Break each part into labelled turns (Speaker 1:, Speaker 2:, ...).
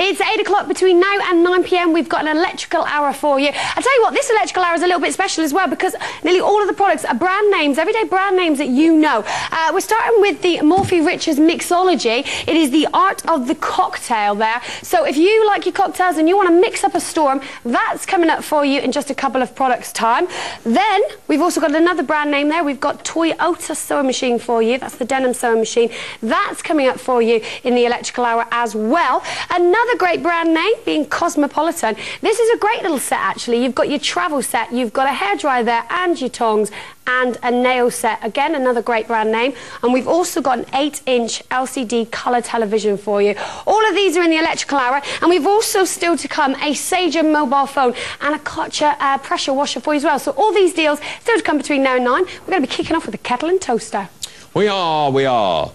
Speaker 1: It's 8 o'clock. Between now and 9 p.m. we've got an electrical hour for you. I tell you what, this electrical hour is a little bit special as well because nearly all of the products are brand names, everyday brand names that you know. We're starting with the Morphy Richards Mixology. It is the art of the cocktail there. So if you like your cocktails and you want to mix up a storm, that's coming up for you in just a couple of products' time. Then we've also got another brand name there. We've got Toyota sewing machine for you. That's the denim sewing machine. That's coming up for you in the electrical hour as well. Another great brand name being Cosmopolitan. This is a great little set actually. You've got your travel set, you've got a hairdryer there and your tongs and a nail set. Again, another great brand name. And we've also got an 8-inch LCD colour television for you. All of these are in the electrical hour. And we've also still to come a Sager mobile phone and a Kotcher pressure washer for you as well. So all these deals still to come between now and 9. We're going to be kicking off with the kettle and toaster.
Speaker 2: We are.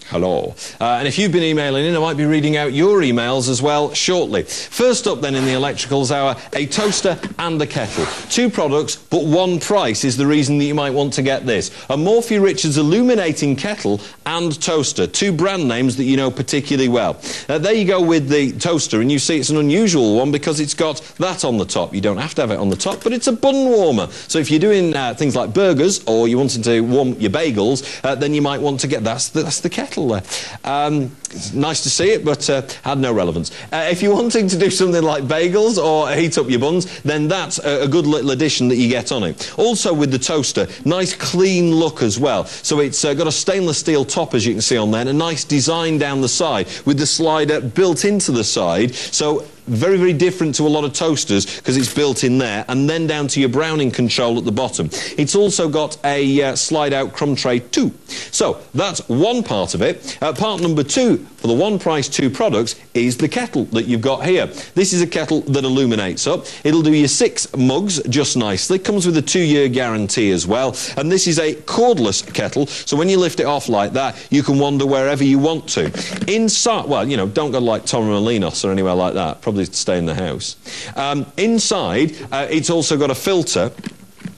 Speaker 2: Hello. And if you've been emailing in, I might be reading out your emails as well shortly. First up then in the electricals hour, a toaster and a kettle. Two products, but one price is the reason that you might want to get this. A Morphy Richards Illuminating kettle and toaster. Two brand names that you know particularly well. There you go with the toaster, and you see it's an unusual one because it's got that on the top. You don't have to have it on the top, but it's a bun warmer. So if you're doing things like burgers or you're wanting to warm your bagels, then you might want to get that's the kettle. It's nice to see it, but had no relevance. If you're wanting to do something like bagels or heat up your buns, then that's a good little addition that you get on it. Also with the toaster, nice clean look as well. So it's got a stainless steel top, as you can see on there, and a nice design down the side with the slider built into the side. So very, very different to a lot of toasters because it's built in there, and then down to your browning control at the bottom. It's also got a slide-out crumb tray too. So that's one part of it. Part number two for the one price, two products is the kettle that you've got here. This is a kettle that illuminates up. It'll do your 6 mugs just nicely. Comes with a 2-year guarantee as well. And this is a cordless kettle, so when you lift it off like that, you can wander wherever you want to. Inside, well, you know, don't go like Torremolinos or anywhere like that. Probably stay in the house. Inside, it's also got a filter.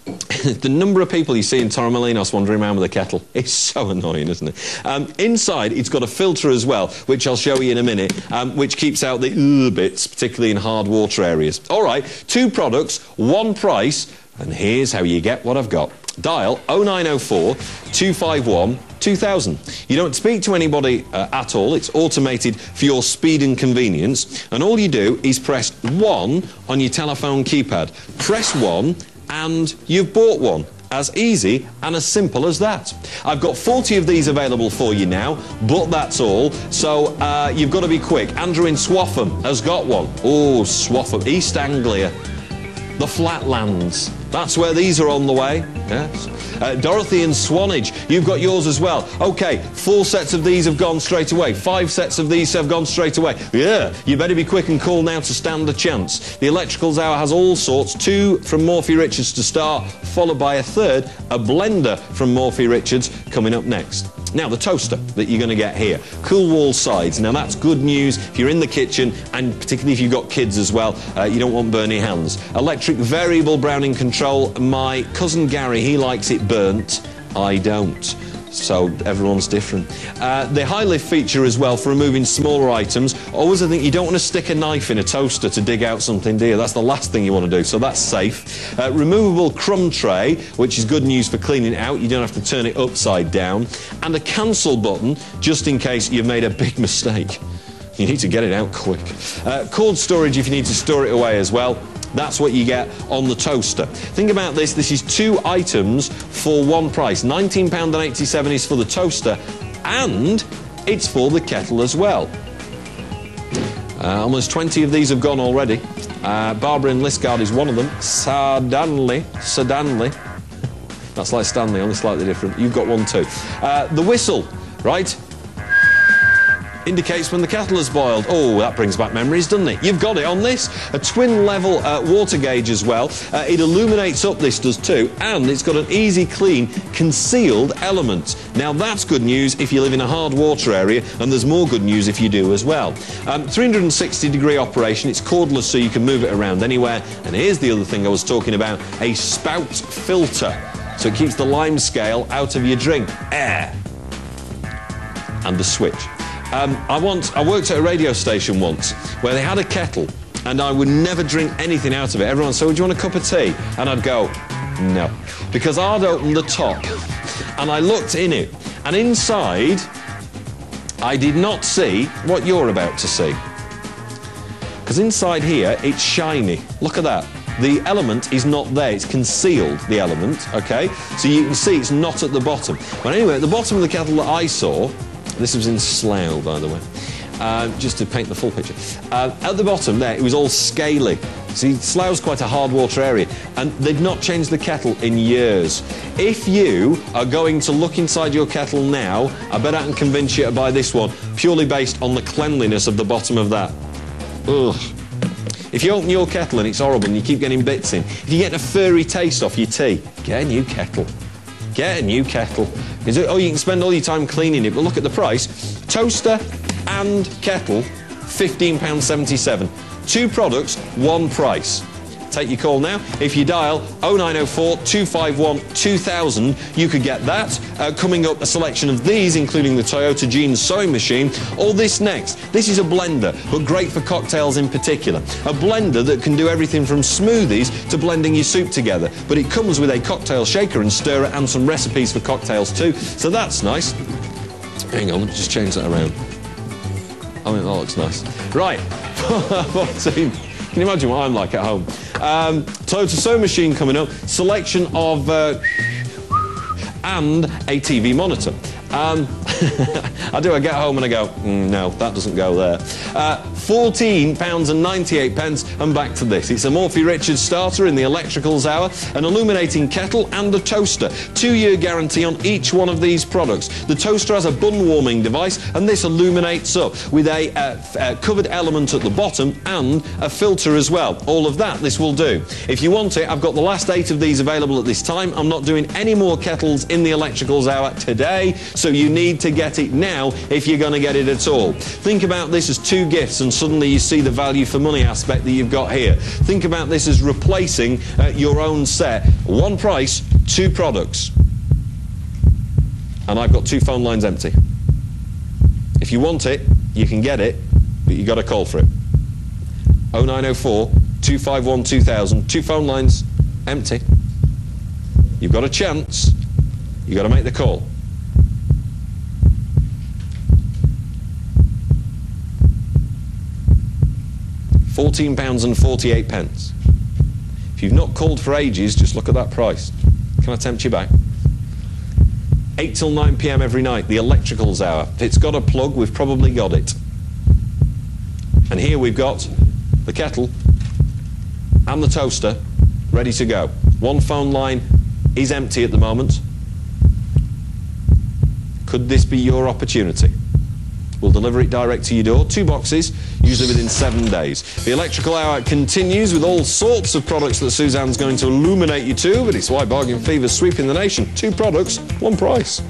Speaker 2: The number of people you see in Torremolinos wandering around with a kettle is so annoying, isn't it? Inside, it's got a filter as well, which I'll show you in a minute, which keeps out the bits, particularly in hard water areas. All right, two products, one price, and here's how you get what I've got. Dial 0904 251 2000. You don't speak to anybody at all. It's automated for your speed and convenience. And all you do is press 1 on your telephone keypad. Press 1 and you've bought one. As easy and as simple as that. I've got 40 of these available for you now, but that's all. So you've got to be quick. Andrew in Swaffham has got one. Oh, Swaffham, East Anglia. The Flatlands. That's where these are on the way. Yes. Dorothy in Swanage, you've got yours as well. OK, 4 sets of these have gone straight away. 5 sets of these have gone straight away. Yeah, you better be quick and call now to stand a chance. The Electricals Hour has all sorts. 2 from Morphy Richards to start, followed by a 3rd, a blender from Morphy Richards, coming up next. Now, the toaster that you're going to get here. Cool wall sides. Now, that's good news if you're in the kitchen, and particularly if you've got kids as well. You don't want burny hands. Electric variable browning control. My cousin Gary, he likes it burnt. I don't. So everyone's different. The high lift feature as well for removing smaller items. Always I think you don't want to stick a knife in a toaster to dig out something, do you? That's the last thing you want to do, so that's safe. Removable crumb tray, which is good news for cleaning it out. You don't have to turn it upside down. And a cancel button, just in case you've made a big mistake. You need to get it out quick. Cord storage if you need to store it away as well. That's what you get on the toaster. Think about this. This is 2 items for one price. £19.87 is for the toaster, and it's for the kettle as well. Almost 20 of these have gone already. Barbara in Liskeard is one of them. Stanley. That's like Stanley, only slightly different. You've got one too. The whistle, right? Indicates when the kettle has boiled. Oh, that brings back memories, doesn't it? You've got it on this. A twin level water gauge as well. It illuminates up, this does too, and it's got an easy clean concealed element. Now that's good news if you live in a hard water area, and there's more good news if you do as well. 360-degree operation. It's cordless, so you can move it around anywhere. And here's the other thing I was talking about, a spout filter. So it keeps the lime scale out of your drink. Air. And the switch. I worked at a radio station once where they had a kettle and I would never drink anything out of it. Everyone said, "Do you want a cup of tea?" And I'd go, "No." Because I'd open the top and I looked in it, and inside I did not see what you're about to see. Because inside here, it's shiny. Look at that. The element is not there. It's concealed, the element, okay? So you can see it's not at the bottom. But anyway, at the bottom of the kettle that I saw, this was in Slough, by the way, just to paint the full picture. At the bottom there, it was all scaly. See, Slough's quite a hard water area, and they've not changed the kettle in years. If you are going to look inside your kettle now, I bet I can convince you to buy this one, purely based on the cleanliness of the bottom of that. Ugh. If you open your kettle and it's horrible and you keep getting bits in, if you get a furry taste off your tea, get a new kettle. Get a new kettle. Oh, you can spend all your time cleaning it, but look at the price. Toaster and kettle, £15.77. 2 products, 1 price. Take your call now. If you dial 0904 251 2000, you could get that. Coming up, a selection of these, including the Toyota Jeans sewing machine. All this next. This is a blender, but great for cocktails in particular. A blender that can do everything from smoothies to blending your soup together. But it comes with a cocktail shaker and stirrer and some recipes for cocktails too. So that's nice. Hang on, let me just change that around. I think that looks nice. Right. 14. Can you imagine what I'm like at home? Toyota sewing machine coming up. Selection of... and a TV monitor. I get home and I go, no, that doesn't go there. £14.98, and back to this. It's a Morphy Richards starter in the Electricals Hour, an illuminating kettle and a toaster. 2-year guarantee on each one of these products. The toaster has a bun warming device, and this illuminates up with a covered element at the bottom and a filter as well. All of that this will do. If you want it, I've got the last 8 of these available at this time. I'm not doing any more kettles in the Electricals Hour today, so you need to get it now if you're going to get it at all. Think about this as 2 gifts, and suddenly you see the value for money aspect that you've got here. Think about this as replacing your own set. 1 price, 2 products. And I've got 2 phone lines empty. If you want it, you can get it, but you've got to call for it. 0904 251 2000. 2 phone lines empty. You've got a chance. You've got to make the call. £14.48. If you've not called for ages, just look at that price. Can I tempt you back? 8 till 9 PM every night, the Electricals Hour. If it's got a plug, we've probably got it. And here we've got the kettle and the toaster ready to go. 1 phone line is empty at the moment. Could this be your opportunity? We'll deliver it direct to your door. 2 boxes, usually within 7 days. The Electrical Hour continues with all sorts of products that Suzanne's going to illuminate you to, but it's why bargain fever's sweeping the nation. 2 products, 1 price.